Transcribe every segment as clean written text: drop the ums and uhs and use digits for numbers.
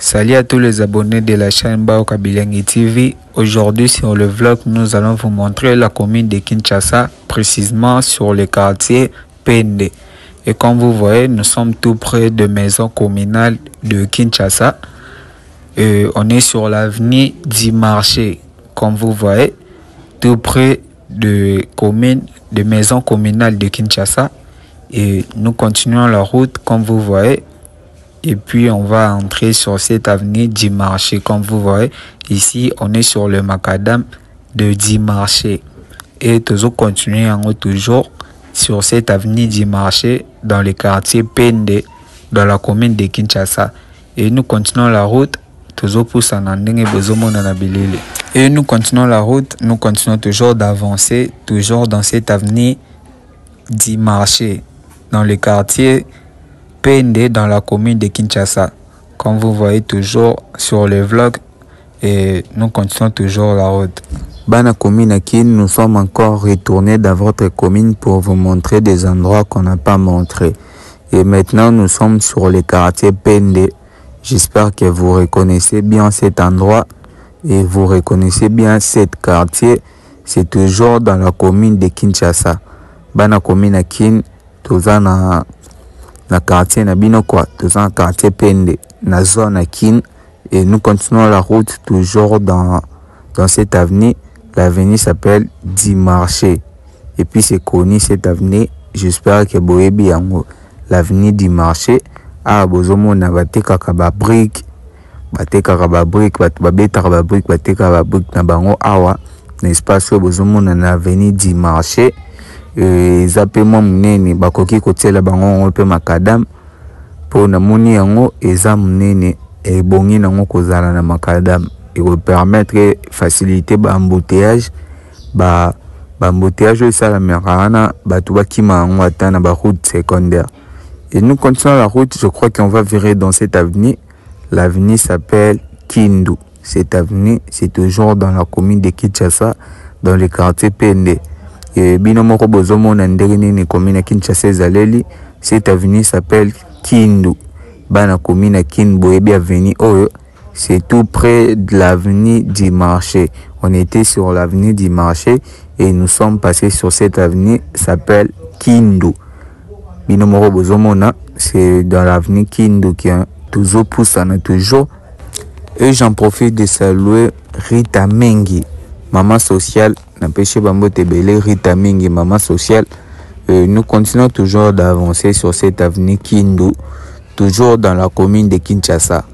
Salut à tous les abonnés de la chaîne Baoka Bilingue TV. Aujourd'hui sur le vlog, nous allons vous montrer la commune de Kinshasa, précisément sur le quartier Pende. Et comme vous voyez, nous sommes tout près de maison communale de Kinshasa. On est sur l'avenue du marché, comme vous voyez, tout près de maison communale de Kinshasa. Et nous continuons la route, comme vous voyez. Et puis on va entrer sur cette avenue du marché. Comme vous voyez, ici on est sur le macadam de du marché. Et toujours continuer en haut toujours sur cette avenue du marché dans le quartier Pende, dans la commune de Kinshasa. Et nous continuons la route, toujours pour s'anandenge bezomona bilele. Et nous continuons la route, nous continuons toujours d'avancer, toujours dans cette avenue du marché, dans le quartier Pende, dans la commune de Kinshasa. Comme vous voyez toujours sur le vlog, et nous continuons toujours la route. Bana commune Kin, nous sommes encore retournés dans votre commune pour vous montrer des endroits qu'on n'a pas montrés. Et maintenant nous sommes sur le quartier Pende. J'espère que vous reconnaissez bien cet endroit et vous reconnaissez bien cet quartier. C'est toujours dans la commune de Kinshasa. Bana commune Kin, tous en na quartier na bino quoi, tous en quartier Pende, na zone à Kin, et nous continuons la route toujours dans cette avenue. L'avenue s'appelle du marché et puis c'est connu cette avenue. J'espère que boyebi yango l'avenue du marché. Ah bozomo na bateka ka ba brick, bateka ba brick, babeta ba brick, bateka ba brick na bango awa na espace bozomo na avenue du marché. Zape mo munene bakoki kotiela bango pe makadam po na moni yango eza munene e bongi nango kozala na makadam et vous permettre faciliter ba embouteillage ça la merana batu bakima yango atana ba route secondaire. Et nous continuons la route, je crois qu'on va virer dans cette avenue. L'avenue s'appelle Kindu. Cette avenue, c'est toujours dans la commune de Kinshasa, dans le quartier Pende. Et binomoko bozomo na ndenge ni commune Kinshasa ezaleli. Cette avenue s'appelle Kindu. Bana commune Kindu boyebi avenue oyo, c'est tout près de l'avenue du marché. On était sur l'avenue du marché et nous sommes passés sur cette avenue s'appelle Kindu. Binomoko bozomo na, c'est dans l'avenue Kindu qui est toujours poussana toujours. Et j'en profite de saluer Rita Mengi, maman sociale. N'empêchez Bambo Tebele, Rita Mingi, maman sociale. Nous continuons toujours d'avancer sur cette avenue Kindu, toujours dans la commune de Kinshasa.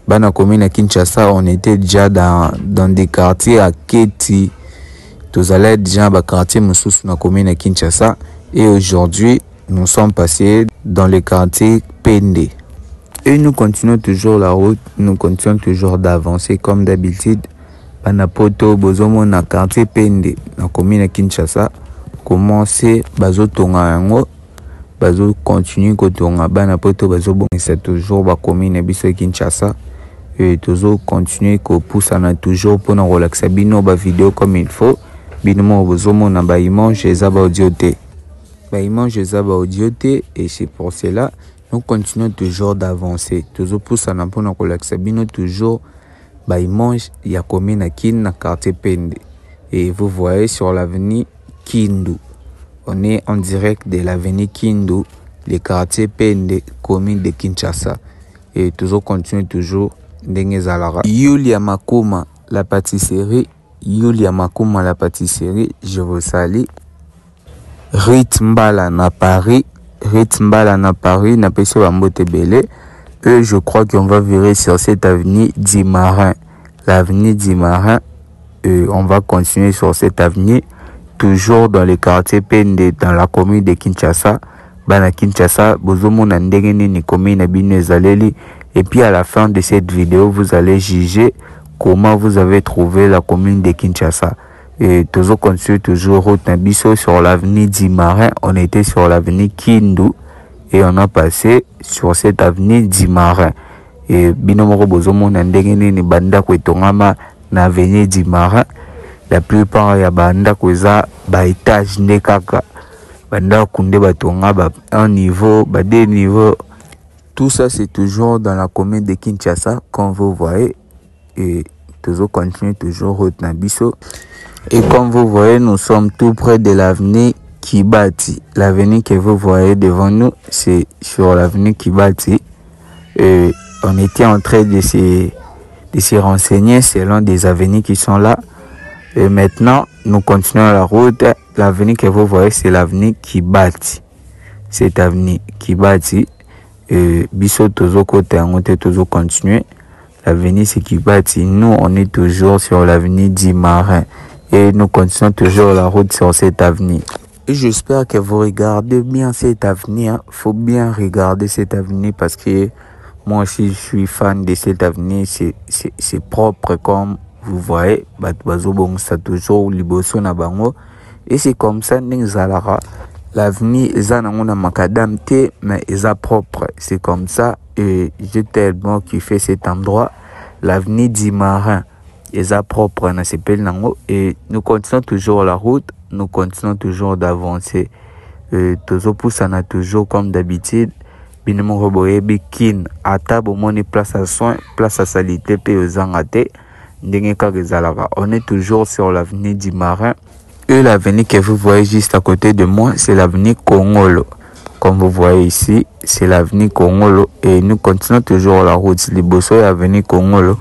Dans la commune de Kinshasa, on était déjà dans des quartiers à Keti. Tous allés déjà dans les quartiers Moussous dans la commune de Kinshasa. Et aujourd'hui, nous sommes passés dans le quartier Pende. Et nous continuons toujours la route, nous continuons toujours d'avancer comme d'habitude. Banapoto bozomo na quartier Pende na commune de Kinshasa. Commencer bazo tonga yango, bazo continuer ko tonga banapoto bazo bongisa toujours ba commune biso Kinshasa. Et toujours continuer ko poussana toujours pour na relaxer bino ba vidéo comme il faut. Bino bozomo na ba image ezaba audio te. Ba image ezaba audio te, et c'est pour cela nous continuons toujours d'avancer. Toujours poussana pour na relaxer bino toujours. Image ya commune à Kin na quartier Pende. Et vous voyez sur l'avenue Kindu. On est en direct de l'avenue Kindu, le quartier Pende, commune de Kinshasa. Et toujours continue toujours Ndenge Zalara. Yulia Makuma la pâtisserie. Yulia Makuma la pâtisserie, je vous salue. Ritmbala na Paris. Ritmbala na Paris, na peso Bambote Bele. Et je crois qu'on va virer sur cette avenue du Marin. L'avenue du Marin, on va continuer sur cette avenue, toujours dans le quartier Pende, dans la commune de Kinshasa. Bana Kinshasa, bozomo na ndenge ni commune bino ezaleli. Et puis à la fin de cette vidéo, vous allez juger comment vous avez trouvé la commune de Kinshasa. Et toujours continuer toujours route nabiso sur l'avenue du Marin. On était sur l'avenue Kindu. Et on a passé sur cette avenue du Marin. Et binomoko bozomo na ndenge ni banda kwetongama na avenue du Marin. La plupart ya banda kweza ba étage ndekaka. Banda kunde batonga ba un niveau, ba deux niveaux. Tout ça, c'est toujours dans la commune de Kinshasa, comme vous voyez. Et toujours continue, toujours au Nabiso. Et comme vous voyez, nous sommes tout près de l'avenue Kibati. L'avenue que vous voyez devant nous, c'est sur l'avenue Kibati. Et on était en train de se renseigner selon des avenues qui sont là. Et maintenant, nous continuons la route. L'avenue que vous voyez, c'est l'avenue Kibati. Cette avenue Kibati. Biso toujours côté, on est toujours continuer. L'avenue c'est Kibati. Nous, on est toujours sur l'avenue du Marin. Et nous continuons toujours la route sur cette avenue. Et j'espère que vous regardez bien cette avenue. Faut bien regarder cette avenue parce que moi aussi je suis fan de cette avenue. C'est propre comme vous voyez. Ça toujours liboso na bango. Et c'est comme ça n'exalara. L'avenue est na macadam té mais est propre. C'est comme ça. Et j'ai tellement kiffé cet endroit. L'avenue du Marin. Ils sont propres, et nous continuons toujours la route, nous continuons toujours d'avancer. Toujours pousse, on a toujours comme d'habitude, binemo reboye bikin, à table, on est place à soin, place à salité, puis aux angatés. On est toujours sur l'avenue du Marin. Et l'avenue que vous voyez juste à côté de moi, c'est l'avenue Kongolo. Comme vous voyez ici, c'est l'avenue Kongolo. Et nous continuons toujours la route. Liboso et l'avenue Kongolo.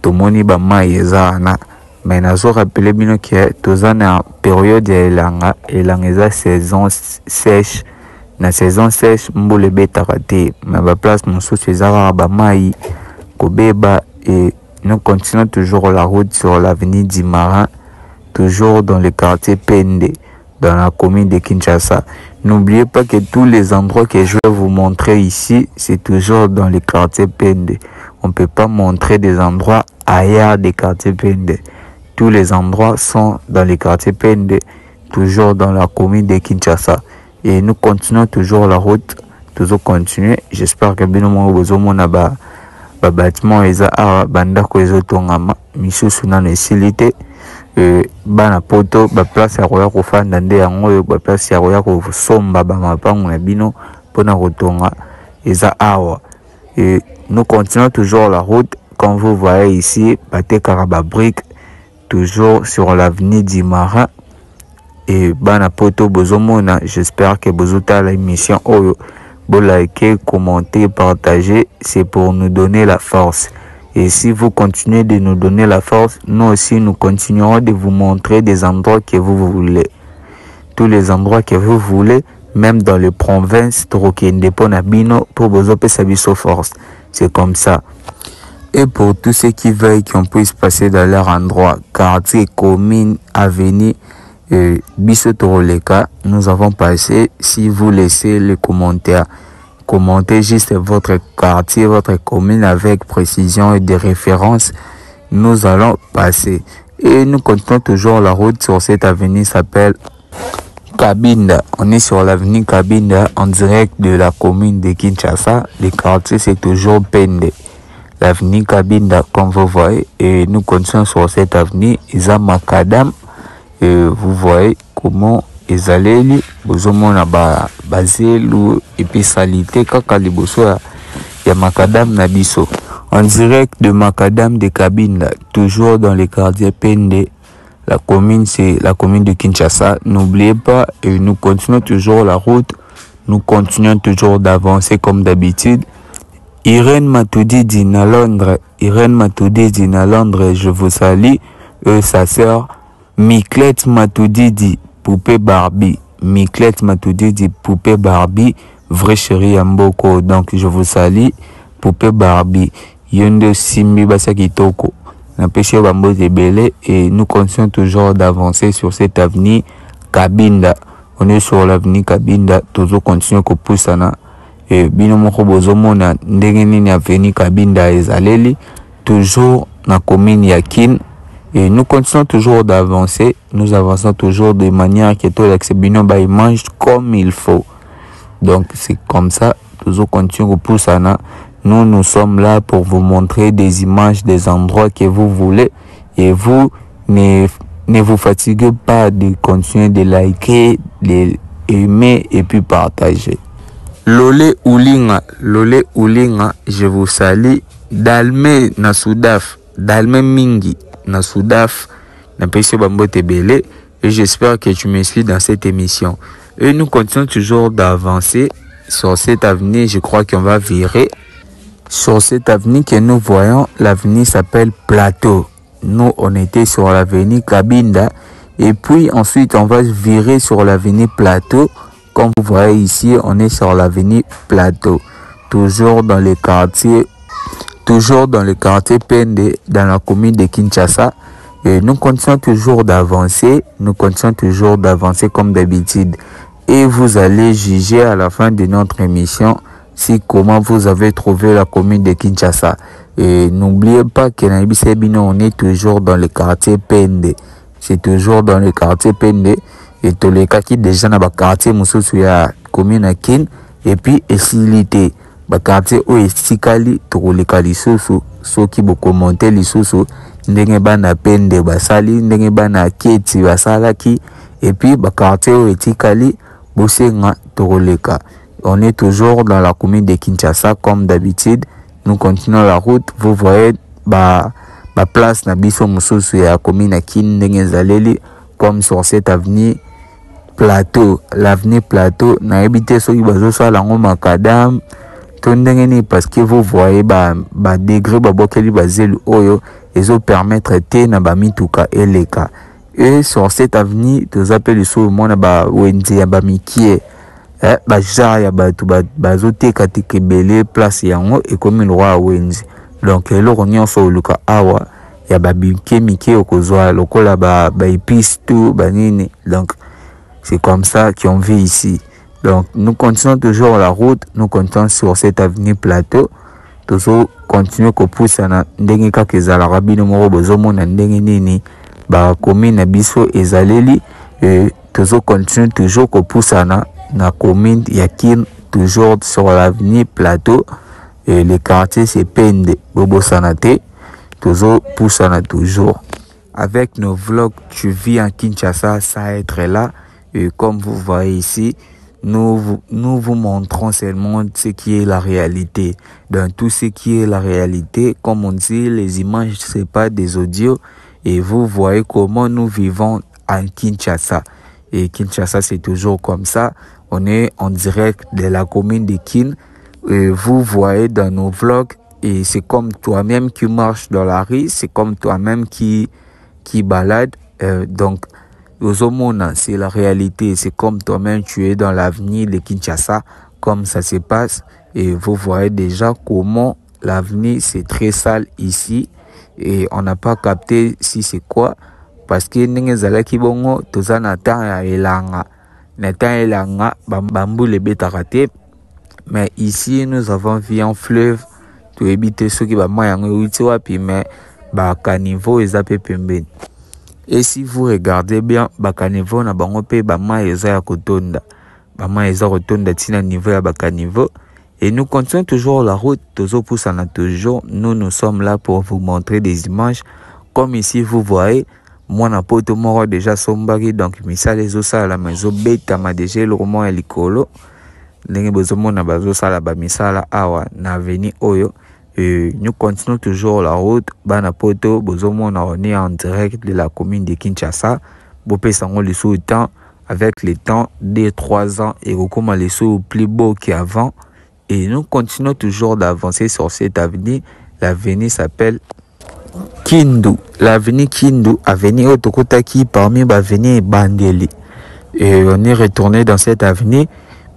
Tomoni ba mai ezana mais nazo rappeler bino que toza na période ya elanga eza saison sèche na saison sèche mbule betaka te mais ba place mosusu ezaka ba mai kobeba. Et nous continuons toujours la route sur l'avenue du Marin, toujours dans le quartier Pende, dans la commune de Kinshasa. N'oubliez pas que tous les endroits que je vais vous montrer ici, c'est toujours dans le quartier Pende. On ne peut pas montrer des endroits ailleurs des quartiers Pende. Tous les endroits sont dans les quartiers Pende, toujours dans la commune de Kinshasa. Et nous continuons toujours la route, toujours continuer. J'espère que bien au bâtiment eza bandako ezotongama misusu na nesilité. Bana poto ba place ya koya kofanda nde yango ba place ya koya kosomba ba mapango na bino pona kotonga eza awa. Et nous continuons toujours la route. Comme vous voyez ici, Bate Karababrique, toujours sur l'avenue du Marin. Et Bana Poto Bozomona, j'espère que Bozota la émission Oyo. Vous likez, commentez, partagez, c'est pour nous donner la force. Et si vous continuez de nous donner la force, nous aussi nous continuerons de vous montrer des endroits que vous voulez. Tous les endroits que vous voulez, même dans les provinces, Torokende Ponabino, pour vous opérer force. C'est comme ça. Et pour tous ceux qui veulent qu'on puisse passer dans leur endroit, quartier, commune, avenue, Biso Toroleka, nous avons passé. Si vous laissez les commentaires, commentez juste votre quartier, votre commune avec précision et des références, nous allons passer. Et nous continuons toujours la route sur cette avenue s'appelle Kabinda. On est sur l'avenue Kabinda en direct de la commune de Kinshasa. Le quartier c'est toujours Pende. L'avenue Kabinda comme vous voyez. Et nous continuons sur cette avenue. Isa Macadam. Et vous voyez comment ils allaient. Bozomona bazelu et puis salité kaka liboso ya Macadam Nabiso. En direct de Macadam de Kabinda. Toujours dans le quartier Pende. La commune, c'est la commune de Kinshasa. N'oubliez pas, et nous continuons toujours la route. Nous continuons toujours d'avancer comme d'habitude. Irène Matoudi dit à Londres. Irène Matoudi dit à Londres, je vous salue. Sa sœur, Miklette Matoudi dit poupée Barbie. Miklette Matoudi dit poupée Barbie. Vrai chéri Amboko. Donc, je vous salue. Poupée Barbie. Yondo Simbi Basakitoko. Et nous continuons toujours d'avancer sur cette avenue Kabinda. On est sur l'avenue Kabinda, toujours continuons que poussana. Et binomoko bozomona ndengeni ni avenue Kabinda ezaleli, toujours na commune Yakin. Et nous continuons toujours d'avancer. Nous avançons toujours de manière que tout l'accès ba mange comme il faut. Donc c'est comme ça, toujours continuons que poussana. Nous sommes là pour vous montrer des images des endroits que vous voulez et vous ne vous fatiguez pas de continuer de liker, de aimer et puis partager. Lolé Oulinga, je vous salue. Dalme na Soudaf, Dalme Mingi na Soudaf, na Pesio Bambo Tebele. Et j'espère que tu me suis dans cette émission. Et nous continuons toujours d'avancer sur cette avenue. Je crois qu'on va virer sur cette avenue que nous voyons. L'avenue s'appelle Plateau. Nous, on était sur l'avenue Kabinda. Et puis ensuite, on va virer sur l'avenue Plateau. Comme vous voyez ici, on est sur l'avenue Plateau. Toujours dans le quartier Pende, dans la commune de Kinshasa. Et nous continuons toujours d'avancer. Comme d'habitude. Et vous allez juger à la fin de notre émission si comment vous avez trouvé la commune de Kinshasa. Et n'oubliez pas que on est toujours dans le quartier Pende. C'est toujours dans le quartier Pende. Et tous les cas qui déjà dans le quartier Moussousou ya commune à Kin. Et puis Esilité. Le quartier où est Sikali, tous les cas Lissoussou. Ceux qui vont commenter Lissoussou. Ndenge bana Pende basali. Ndenge bana Keti basalaki. Et puis le quartier où est Sikali. Bosenga Toroleka. On est toujours dans la commune de Kinshasa comme d'habitude. Nous continuons la route. Vous voyez ba place na biso mususu ya commune à Kindengezaleli comme sur cette avenue Plateau. L'avenue Plateau na habité soki bazo so lango makadam tondengeni parce que vous voyez ba degré ba bokeli bazelu oyo ezo permettre te na ba mituka eleka. Et sur cette avenue, tous appels sur le monde, Wendy, Mikie, Baja, Yabatu, Bazote, Katikebele, place Yango, et comme le roi Wendy. Donc, le rognon sur le cas Awa, Yababike, Mikie, Okozoa, Lokola, Baipis, tout, Banini. Donc, c'est comme ça qu'on vit ici. Donc, nous continuons toujours la route, nous continuons sur cette avenue Plateau. Toujours continuons qu'on pousse à Ndengeka Kezalarabi, nous mourons besoin de Ndengenini. Ba commune biso ezaleli et toujours continue toujours ko poussana na commune Yakin toujours sur l'avenue Plateau et le quartier c'est Pende Bobo Sanate toujours poussana toujours avec nos vlogs tu vis en Kinshasa ça être là et comme vous voyez ici nous vous montrons seulement ce qui est la réalité. Dans tout ce qui est la réalité, comme on dit, les images c'est pas des audios. Et vous voyez comment nous vivons en Kinshasa. Et Kinshasa, c'est toujours comme ça. On est en direct de la commune de Kin. Et vous voyez dans nos vlogs. Et c'est comme toi-même qui marche dans la rue. C'est comme toi-même qui balade. Donc, Ozomona, c'est la réalité. C'est comme toi-même, tu es dans l'avenir de Kinshasa. Comme ça se passe. Et vous voyez déjà comment l'avenir, c'est très sale ici. Et on n'a pas capté si c'est quoi parce que n'engezala kibongo tozana temps ya elanga na temps elanga bambu le betarate mais ici nous avons vu un fleuve to éviter ceux qui ba mayango uti wapi mais ba caniveau ezape pembeni. Et si vous regardez bien ba caniveau na bango pe ba ma eza ya kotonda ba ma eza kotonda tina niveau ya ba caniveau. Et nous continuons toujours la route, toujours. Nous sommes là pour vous montrer des images. Comme ici, vous voyez, moi, n'a pas mort déjà sombari, donc, misa les os à la maison, bêta, ma déjà, le roman est l'icolo. N'ayez besoin de bazo sala, bamisa la awa, na veni oyo. Et nous continuons toujours la route. Bana poto, besoin on est en direct de la commune de Kinshasa. Bopé sango les sous temps, avec le temps, des 3 ans, et comment les sous plus beau qu'avant. Et nous continuons toujours d'avancer sur cette avenue. L'avenue s'appelle Kindu. L'avenue Kindu, avenue Otokotaki parmi l'avenue Bandeli. Et on est retourné dans cette avenue.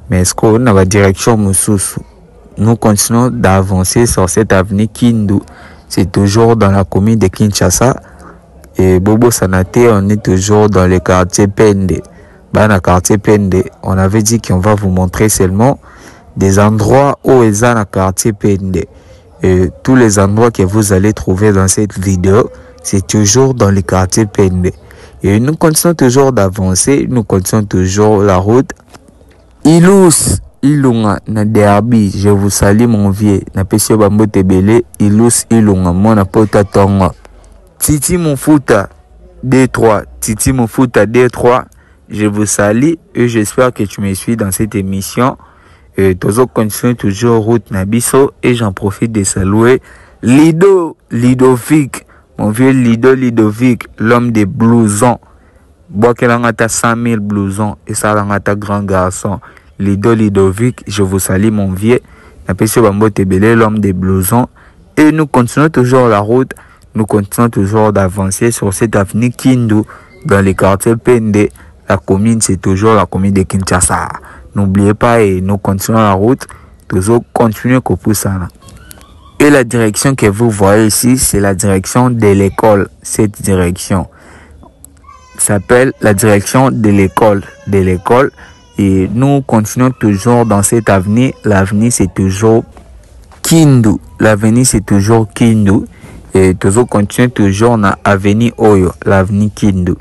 Mais est-ce qu'on a la direction Moussousou? Nous continuons d'avancer sur cette avenue Kindu. C'est toujours dans la commune de Kinshasa. Et Bobo Sanate, on est toujours dans le quartier Pende. Dans le quartier Pende, on avait dit qu'on va vous montrer seulement des endroits où ils ont un quartier Pende. Et tous les endroits que vous allez trouver dans cette vidéo, c'est toujours dans le quartier Pende. Et nous continuons toujours d'avancer, nous continuons toujours la route. Ilous, Ilunga, na derby, je vous salue mon vieux, na pesio bambo tebele, Ilous, Ilunga, mon apota tonga. Titi Moufuta, D3, Titi Moufuta, D3, je vous salue et j'espère que tu me suis dans cette émission. Et tozo continue toujours route Nabiso. Et j'en profite de saluer Lidovic, mon vieux Lidovic, l'homme des blousons. Bois qu'elle a 100 000 blousons et ça a un grand garçon. Lidovic, je vous salue mon vieux. Napesi Bambo Tebele, l'homme des blousons. Et nous continuons toujours la route. Nous continuons toujours d'avancer sur cette avenue Kindu dans les quartiers Pende. La commune, c'est toujours la commune de Kinshasa. N'oubliez pas et nous continuons la route. Toujours continuer pour ça. Et la direction que vous voyez ici, c'est la direction de l'école. Cette direction s'appelle la direction de l'école. Et nous continuons toujours dans cette avenue. L'avenue, c'est toujours Kindu. L'avenue, c'est toujours Kindu. Et toujours continuer toujours dans l'avenue Oyo, l'avenue Kindu.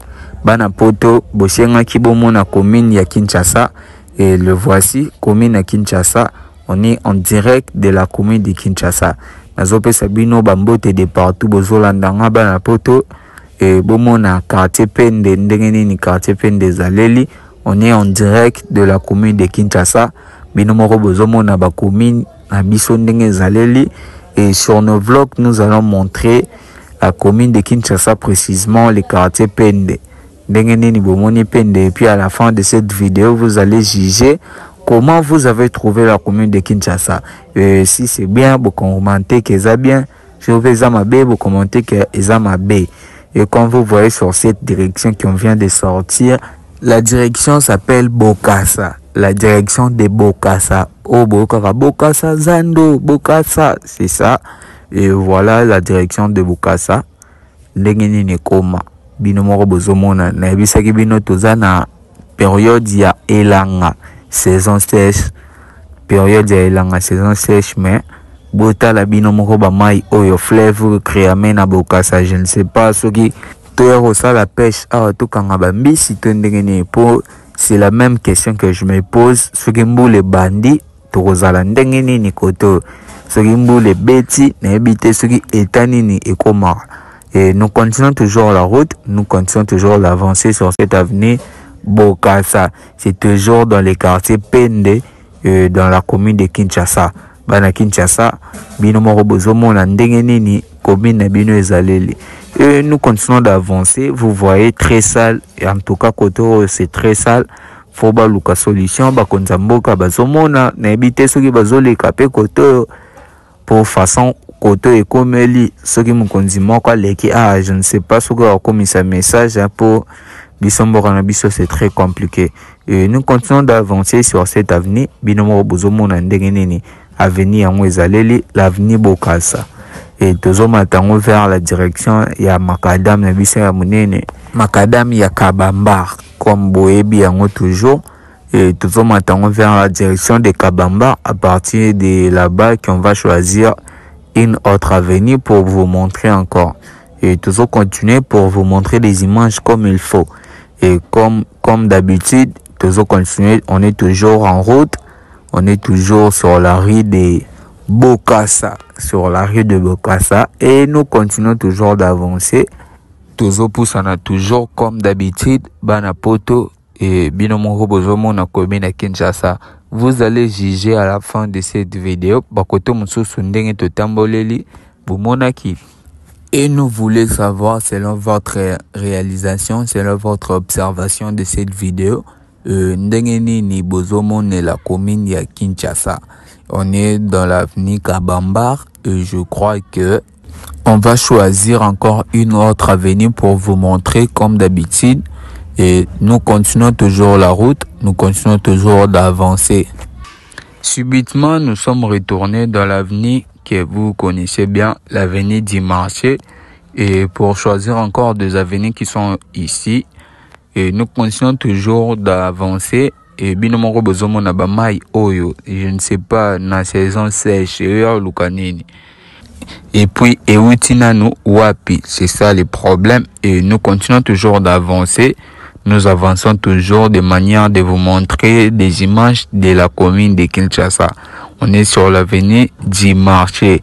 Bana poto, Boshenga Kibomo na commune ya Kinshasa. Et le voici, commune à Kinshasa. On est en direct de la commune de Kinshasa. Nazope Sabino Bambote de partout, Bozolandanga Bana poto. Et Bomo na quartier Pende, Ndengeni ni quartier Pende Zaleli. On est en direct de la commune de Kinshasa. Binomoro Bozomo na ba commune na Biso Ndenge Zaleli. Et sur nos vlogs, nous allons montrer la commune de Kinshasa, précisément les quartiers Pende. Et puis à la fin de cette vidéo, vous allez juger comment vous avez trouvé la commune de Kinshasa. Et si c'est bien, vous commentez que c'est bien. Si vous avez vous commentez que c'est bien. Et comme vous voyez sur cette direction qu'on vient de sortir, la direction s'appelle Bokassa. La direction de Bokassa. Oh, Bokassa, Zando, Bokassa, c'est ça. Et voilà la direction de Bokassa. Ndengeni Nekoma. Binomoro Bozomona. Naibisaki bino toza na période ya elanga. Saison sèche. Période ya elanga, saison sèche, mais bota la binomoro ba mai oyo fleuve créame na Bokassa. Je ne sais pas ce qui toyo ça la pêche. Ah, to kanga ba mbisi to ndengeni po. C'est la même question que je me pose. Ce qui les bandits, Torozala ndengeni ni koto. Ce qui les bêtis, n'habite ce qui est tanini et comment. Et nous continuons toujours la route. Nous continuons toujours d'avancer sur cette avenue Bokassa. C'est toujours dans les quartiers Pende, dans la commune de Kinshasa. Bana Kinshasa, binomoro bozomo na ndengeni ni commune bino ezaleli. Et nous continuons d'avancer. Vous voyez très sale. Et en tout cas, Koto, c'est très sale. Faut ba luka solution. Ba konzamboka bazomona. N'habite ceux qui bazole kapé Koto. Pour façon Koto et comme eli. Ceux qui m'ont quoi leki. Ah, je ne sais pas ce que a commis sa message. Pour Bisombo Ranabiso, c'est très compliqué. Et nous continuons d'avancer sur cette avenue. Binomo bozomona ndengeneni. Avenue Yangwezaleli. L'avenue Bokassa. Et toujours maintenant vers la direction ya Makadam na biso ya munene Makadam ya Kabambar comme Boebi yango toujours. Et toujours maintenant vers la direction de Kabambar. À partir de là-bas qu'on va choisir une autre avenue pour vous montrer encore. Et toujours continuer pour vous montrer des images comme il faut. Et comme d'habitude, toujours continuer. On est toujours en route. On est toujours sur la rue des Bokassa, sur la rue de Bokassa, et nous continuons toujours d'avancer. Toujours poussana toujours comme d'habitude, Banapoto et Binomoro Bozomo na commune à Kinshasa. Vous allez juger à la fin de cette vidéo. Bakoto Mususu ndenge totamboleli bumonaki. Et nous voulons savoir, selon votre réalisation, selon votre observation de cette vidéo, ndengeni ni Bozomo ne la commune ya Kinshasa. On est dans l'avenue Kabambar et je crois que on va choisir encore une autre avenue pour vous montrer comme d'habitude. Et nous continuons toujours la route, nous continuons toujours d'avancer. Subitement, nous sommes retournés dans l'avenue que vous connaissez bien, l'avenue du marché. Et pour choisir encore des avenues qui sont ici, et nous continuons toujours d'avancer. Et binomoro bozomo na bamai oyo, je ne sais pas, na saison sèche, lukanini. Et puis, eutinanu wapi, c'est ça le problème. Et nous continuons toujours d'avancer. Nous avançons toujours de manière de vous montrer des images de la commune de Kinshasa. On est sur l'avenue du marché.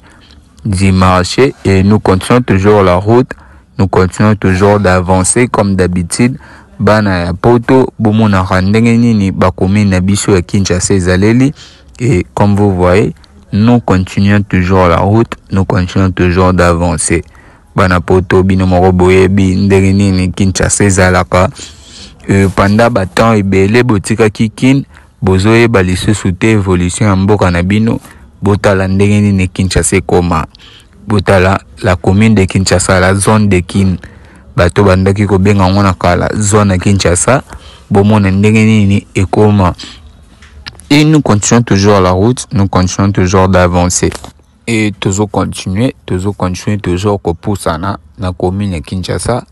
Et nous continuons toujours la route. Nous continuons toujours d'avancer comme d'habitude. Bana ya poto bomona ndenge nini bakomi na biso ya Kinshasa ezaleli. Et comme vous voyez, nous continuons toujours la route, nous continuons toujours d'avancer. Banapoto bino moko boyebi ndenge nini Kinshasa ezalaka. Pendant batemps ebele botika kikin bozoyeba lisusu te évolution ya mboka na bino. Botala ndenge nini Kinshasa ekoma. Botala la commune de Kinshasa, la zone de Kin. Bato bandaki kobenga ngo na kala zone ya Kinshasa. Bomona ndenge nini ekoma. Et nous continuons toujours la route, nous continuons toujours d'avancer. Et toujours continuer toujours ko poussana na commune ya Kinshasa.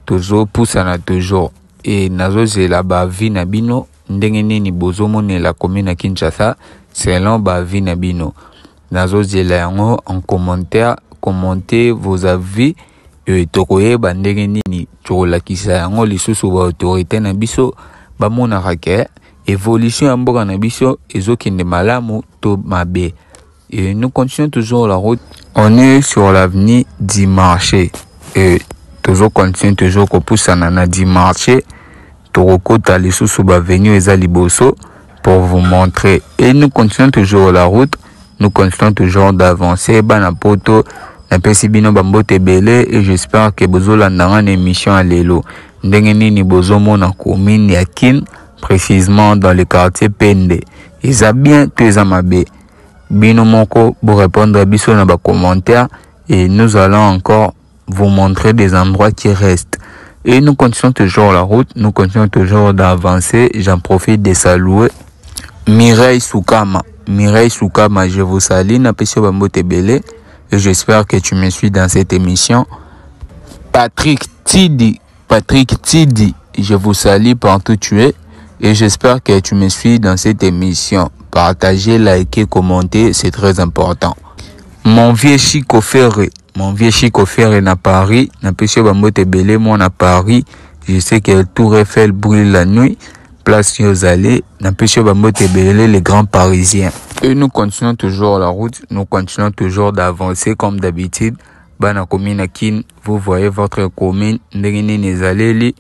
Toujours poussana toujours. Et nazo zela ba vie na bino ndenge nini bozomone la commune ya Kinshasa selon ba vie na bino. Nazo zela yango en commentaire, commentez vos avis et tokoyeba ndenge nini tolakisa yango lisusu ba autorité na biso ba monaka ke évolution ya mboka na biso ezokende malamu to mabe. Et nous continuons toujours la route. On est sur l'avenue du marché. Et toujours continuer toujours ko poussana na du marché. Torokota lisusu ba venue eza liboso pour vous montrer. Et nous continuons toujours la route. Nous continuons toujours d'avancer. Bana poto na pesi bino bambote belé et j'espère que bozolanda une émission à lelo. Ndenge nini bozomona commune ya Kin, précisément dans le quartier Pende. Eza bien to eza mabe. Bino moko pour répondre à biso na ba commentaires et nous allons encore vous montrer des endroits qui restent. Et nous continuons toujours la route, nous continuons toujours d'avancer. J'en profite de saluer Mireille Soukama. Mireille Soukama, je vous salue, Napesio Bambote Belé, et j'espère que tu me suis dans cette émission. Patrick Tidi, je vous salue partout où tu es, et j'espère que tu me suis dans cette émission. Partagez, likez, commentez, c'est très important. Mon vieux Chico Ferré na Paris, Napesio Bambote Belé, moi à Paris, je sais que le Tour Eiffel brûle la nuit. Place Yozale, Napesio Bambote Belé, les grands Parisiens. Et nous continuons toujours la route, nous continuons toujours d'avancer comme d'habitude. Bana commune Kin, vous voyez votre commune, Ndengeni Nezaleli.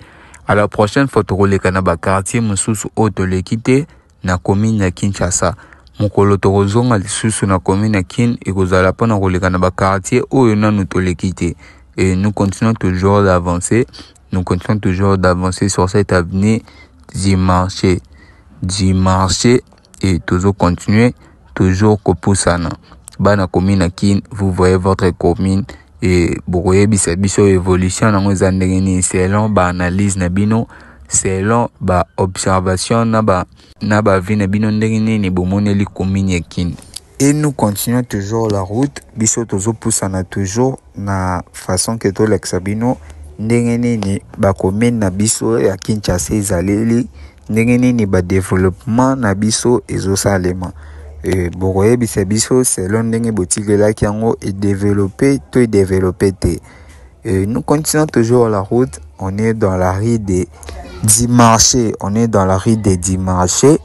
À la prochaine fois, tu Kanaba quartier, Moussous Auto l'équité, na commune Kinshasa. Mokolo Torozonga, Lisusu na commune Kin, et vous allez pas dans Kanaba quartier, où il y a nous l'équité. Et nous continuons toujours d'avancer, sur cette avenue du marché, et toujours continuer, toujours kopusana. Bana commune Kin, vous voyez votre commune et boye biso évolution na ngo zandengeni selon ba analyse na bino, selon ba observation na ba vie na bino ndengeni ni bomoneli commune Kin. Et nous continuons toujours la route, biso toujours poussana toujours na façon que to l'exabino ndengeni ni ba commune na biso ya Kinshasa ezaleli. Ndenge nini ba développement na biso ezosalema bokoye biso selon ndenge botikelaki yango et développer te. Nous continuons toujours la route, on est dans la rue des Dimarché,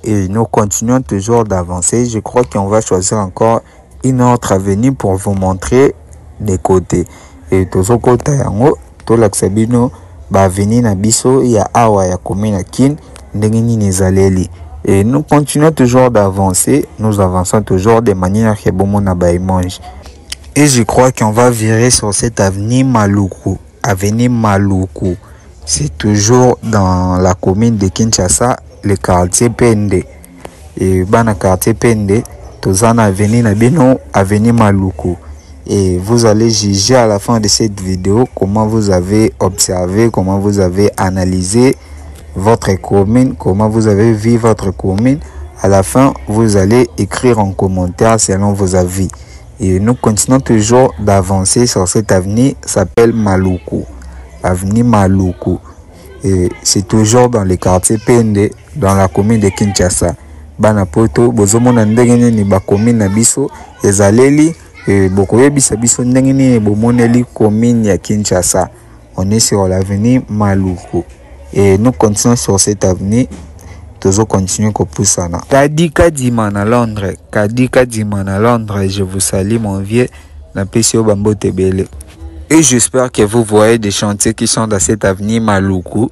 et nous continuons toujours d'avancer. Je crois qu'on va choisir encore une autre avenue pour vous montrer les côtés. Et tozo kota yango to laksabino ba avenue na biso ya awa ya commune Kin. Et nous continuons toujours d'avancer, nous avançons toujours de manière que bon na mange. Et je crois qu'on va virer sur cette avenue Maluku. C'est toujours dans la commune de Kinshasa, le quartier Pende. Et bana quartier Pende, tozana avenue na bino, avenue Maluku. Et vous allez juger à la fin de cette vidéo comment vous avez observé, comment vous avez analysé votre commune, comment vous avez vu votre commune. À la fin, vous allez écrire en commentaire selon vos avis. Et nous continuons toujours d'avancer sur cette avenue, s'appelle Maluku. Avenue Maluku. Et c'est toujours dans le quartier Pende, dans la commune de Kinshasa. Banapoto, bozomona ndenge ni ba commune na biso, ezaleli, bokoye biso ndenge ni bomoneli commune ya Kinshasa. On est sur l'avenue Maluku. Et nous continuons sur cette avenue, toujours continuer comme poussana. Kadika Dimana Londres, je vous salue mon vieux, Napesio Bambote Belé. Et j'espère que vous voyez des chantiers qui sont dans cette avenue Maluku.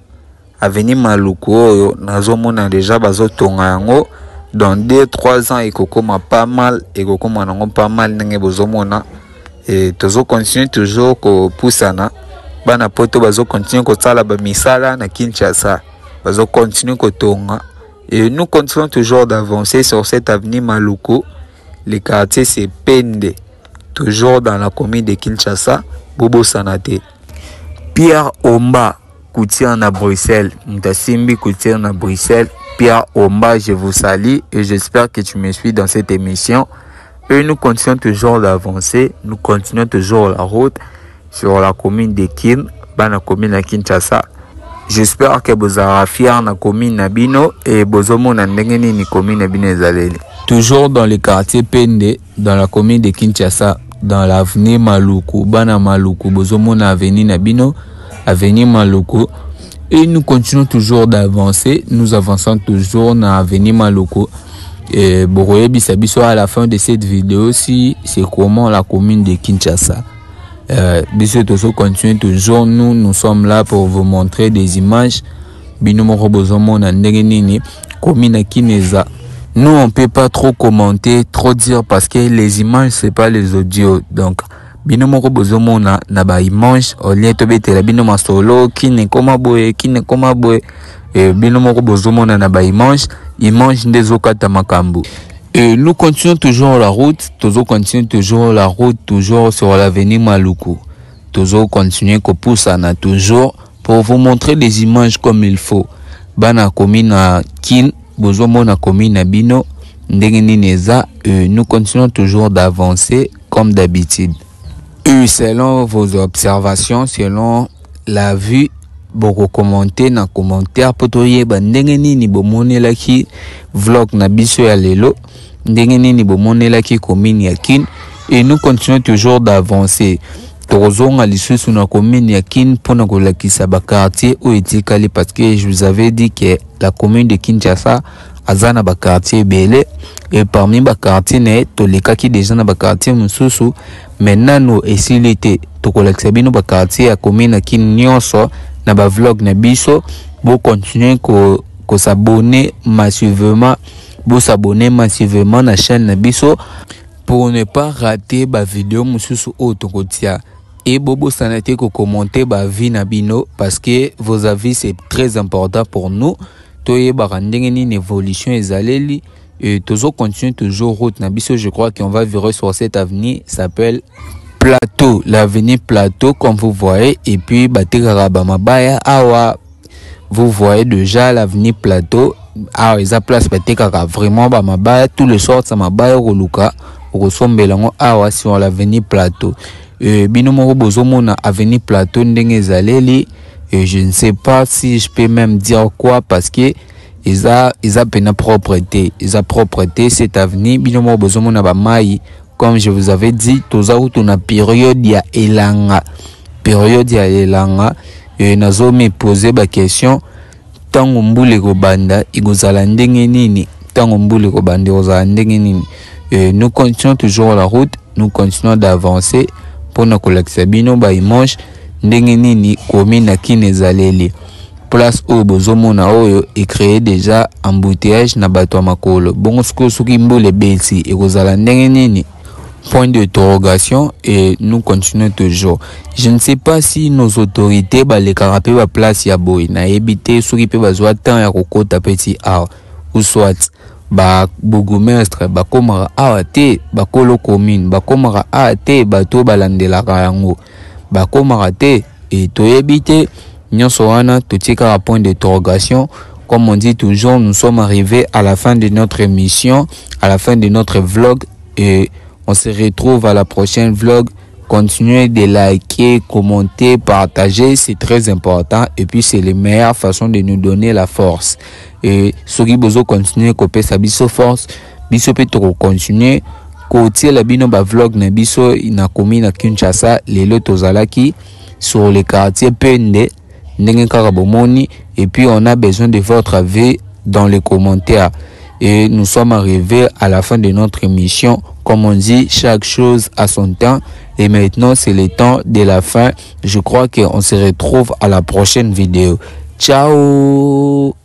Avenue Maluku, nazomona déjà bazo tonga yango, dans 2-3 ans ekokoma pas mal ekokoma nango pas mal ndenge bozomona et tozo continuer toujours ko poussana bana poto bazo continuer ko sala ba misala na Kinshasa bazo continuer ko tonga et nous continuons toujours d'avancer sur cette avenue Maluku. Le quartier c'est Pende, toujours dans la commune de Kinshasa. Bobo Sanate. Pierre Omba, coutier à Bruxelles. Ntasimbi, coutier à Bruxelles. Pierre Omba, je vous salue et j'espère que tu me suis dans cette émission. Et nous continuons toujours d'avancer. Nous continuons toujours la route sur la commune de Kin, dans la commune de Kinshasa. J'espère que vous avez fier dans la commune Nabino et vous avez ni commune Nabino Zaleli. Toujours dans le quartier Pende, dans la commune de Kinshasa, dans l'avenue Maluku, Bana Maluku, Bozomona avenue Nabino, avenue Maluku. Et nous continuons toujours d'avancer. Nous avançons toujours dans l'avenue Maluku. Et Boroye Bisabiso à la fin de cette vidéo, si c'est comment la commune de Kinshasa. Biso continue toujours. Nous sommes là pour vous montrer des images. Binomoro Bozomona Ndengenini, commune Kineza. Nous, on peut pas trop commenter, trop dire parce que les images, c'est pas les audios. Donc, binomoro bozomona na ba image, au lieu de betela binoma solo, qui ne koma boye, et binomoro bozomona na ba image ndezokata makambu. Et nous continuons toujours la route, toujours sur l'avenue Maluku. Toujours continuer ko poussana toujours pour vous montrer des images comme il faut. Bana commune à Kin, Bozomona commune à Bino, Ndengenineza, nous continuons toujours d'avancer comme d'habitude. Selon vos observations, selon la vue, vous commentez dans commentaire, potoye ba Ndengenini bomone laki vlog na biso ya lelo, Ndengenini bomone laki commune ya Kin, et nous continuons toujours d'avancer. Torozonga lisusu na commune ya Kin pona ko lakisa ba quartier o etikali parce que je vous avais dit que la commune de Kinshasa azana ba quartier belé et parmi ba quartier ne to lekaki déjà na ba quartier mususu maintenant no esilité to ko lakisa bino ba quartier ya commune ya Kin nyonso na ba vlog na biso bo continuer ko s'abonner massivement na chaîne na biso pour ne pas rater ba vidéo mususu o to kotia. Et Bobo Sanate ko commenter ba vie na bino parce que vos avis c'est très important pour nous. Toye barandengeni une évolution ezaleli et tozo continue toujours route na biso. Je crois qu'on va virer sur cette avenue s'appelle Plateau, l'avenue Plateau comme vous voyez et puis batekara ba mabaya awa vous voyez déjà l'avenue Plateau. Ah eza place batekara vraiment ba mabaya tout le soir ça mabaya roluka rosombelango awa sur l'avenue Plateau. Binomoro bozomona avenue Plateau ndenge zaleli et je ne sais pas si je peux même dire quoi parce que ils a pena propreté cette avenue binomoro bozomona ba mai comme je vous avais dit toza na période ya elanga et nazo me poser ba question tango mbule ko banda igozala ndenge nini et nous continuons toujours la route, nous continuons d'avancer pour nous collecter bino ba image ndenge nini commune na Kinezaleli place au bozomona oyo et créer déjà embouteillage na bato makolo bongo soki mbole belsi et kozala ndenge nini point d'interrogation et nous continuons toujours. Je ne sais pas si nos autorités les carapé ba place ya boy na ebité soki pe bazwa temps ya kokota petit art ou soit ba bourgmestre ba komara ate ba kolo commune ba komara ate bato balandela yango ba komara te et toyebite nyonso wana totika à point d'interrogation. Comme on dit toujours, nous sommes arrivés à la fin de notre émission, à la fin de notre vlog et on se retrouve à la prochaine vlog. Continuez de liker, commenter, partager, c'est très important et puis c'est la meilleure façon de nous donner la force. Et soki bozo continuer kope sa biso force, biso pe to continuer côté la bino ba vlog na biso na commune na Kinshasa lelo tozalaki sur le quartier Pende ndenge kaka bomoni et puis on a besoin de votre avis dans les commentaires. Et nous sommes arrivés à la fin de notre émission. Comme on dit, chaque chose a son temps. Et maintenant, c'est le temps de la fin. Je crois qu'on se retrouve à la prochaine vidéo. Ciao!